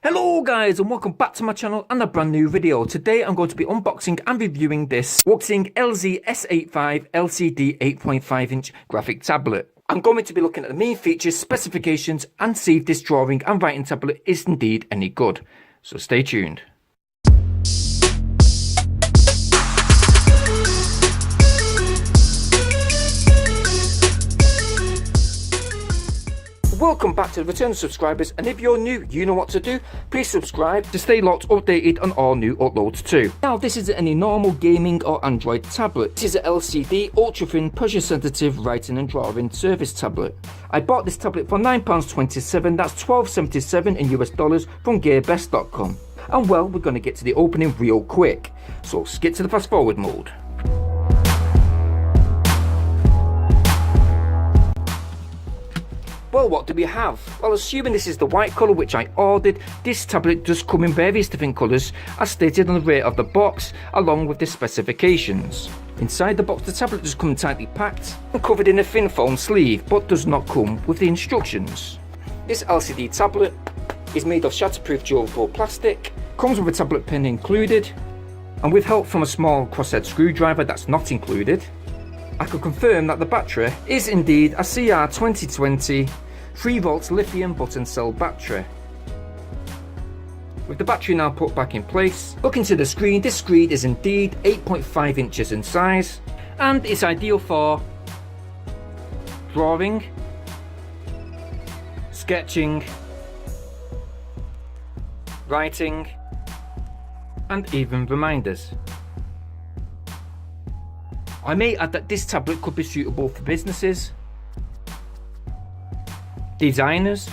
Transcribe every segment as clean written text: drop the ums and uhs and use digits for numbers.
Hello guys and welcome back to my channel and a brand new video. Today I'm going to be unboxing and reviewing this WUXING LZ S85 LCD 8.5 inch graphic tablet. I'm going to be looking at the main features, specifications and see if this drawing and writing tablet is indeed any good. So stay tuned. Welcome back to the return of subscribers, and if you're new, you know what to do. Please subscribe to stay locked updated on all new uploads too. Now this isn't any normal gaming or Android tablet. This is an LCD ultra thin pressure sensitive writing and drawing service tablet. I bought this tablet for £9.27, that's $12.77 in US dollars from gearbest.com. And well, we're going to get to the opening real quick. So let's get to the fast forward mode. Well, what do we have? Well, assuming this is the white colour which I ordered, this tablet does come in various different colours as stated on the rear of the box along with the specifications. Inside the box the tablet does come tightly packed and covered in a thin foam sleeve but does not come with the instructions. This LCD tablet is made of shatterproof durable plastic, comes with a tablet pen included, and with help from a small crosshead screwdriver that's not included. I can confirm that the battery is indeed a CR2020 3V lithium button cell battery. With the battery now put back in place, looking to the screen, this screen is indeed 8.5 inches in size and it's ideal for drawing, sketching, writing and even reminders. I may add that this tablet could be suitable for businesses, designers,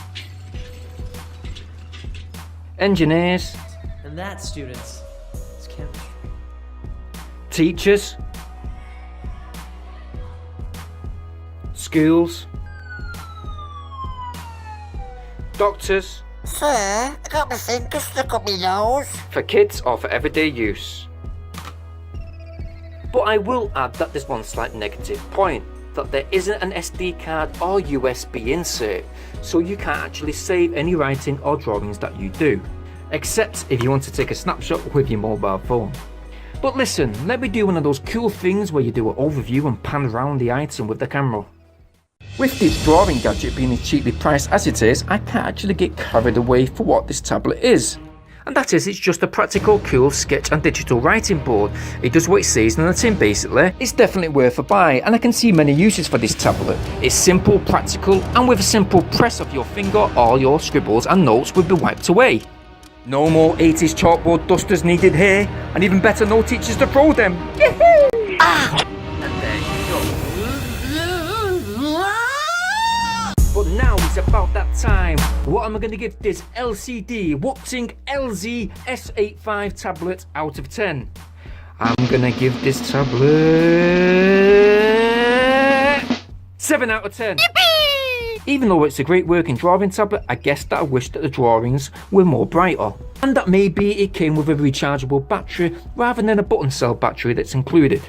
engineers, and that, students, is chemistry. Teachers, schools, doctors, Sir, I got my finger stuck up my nose. for kids or for everyday use. But I will add that there's one slight negative point, that there isn't an SD card or USB insert, so you can't actually save any writing or drawings that you do, except if you want to take a snapshot with your mobile phone. But listen, let me do one of those cool things where you do an overview and pan around the item with the camera. With this drawing gadget being as cheaply priced as it is, I can't actually get carried away for what this tablet is. And that is, it's just a practical, cool sketch and digital writing board. It does what it says on the tin basically. It's definitely worth a buy and I can see many uses for this tablet. It's simple, practical and with a simple press of your finger all your scribbles and notes will be wiped away. No more 80s chalkboard dusters needed here, and even better, no teachers to throw them. Yahoo! Ah! And there you go. But now it's about that time. What am I going to give this LCD WUXING LZ S85 tablet out of 10? I'm going to give this tablet 7 out of 10. Yippee! Even though it's a great working drawing tablet, I guess that I wish that the drawings were more brighter. And that maybe it came with a rechargeable battery rather than a button cell battery that's included.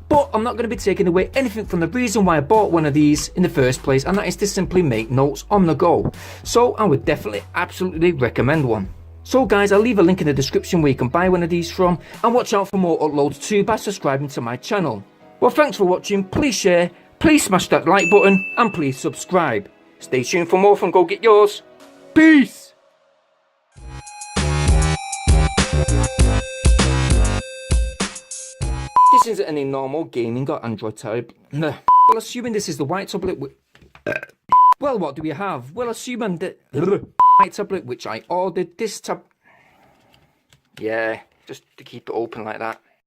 But I'm not going to be taking away anything from the reason why I bought one of these in the first place, and that is to simply make notes on the go. So I would definitely absolutely recommend one. So guys, I'll leave a link in the description where you can buy one of these from, and watch out for more uploads too by subscribing to my channel. Well, thanks for watching, please share, please smash that like button and please subscribe. Stay tuned for more from Go Get Yours. Peace! This isn't any normal gaming or Android tablet. Well, assuming this is the white tablet. Well, what do we have? Well, assuming the white tablet which I ordered, this tab. Yeah, just to keep it open like that.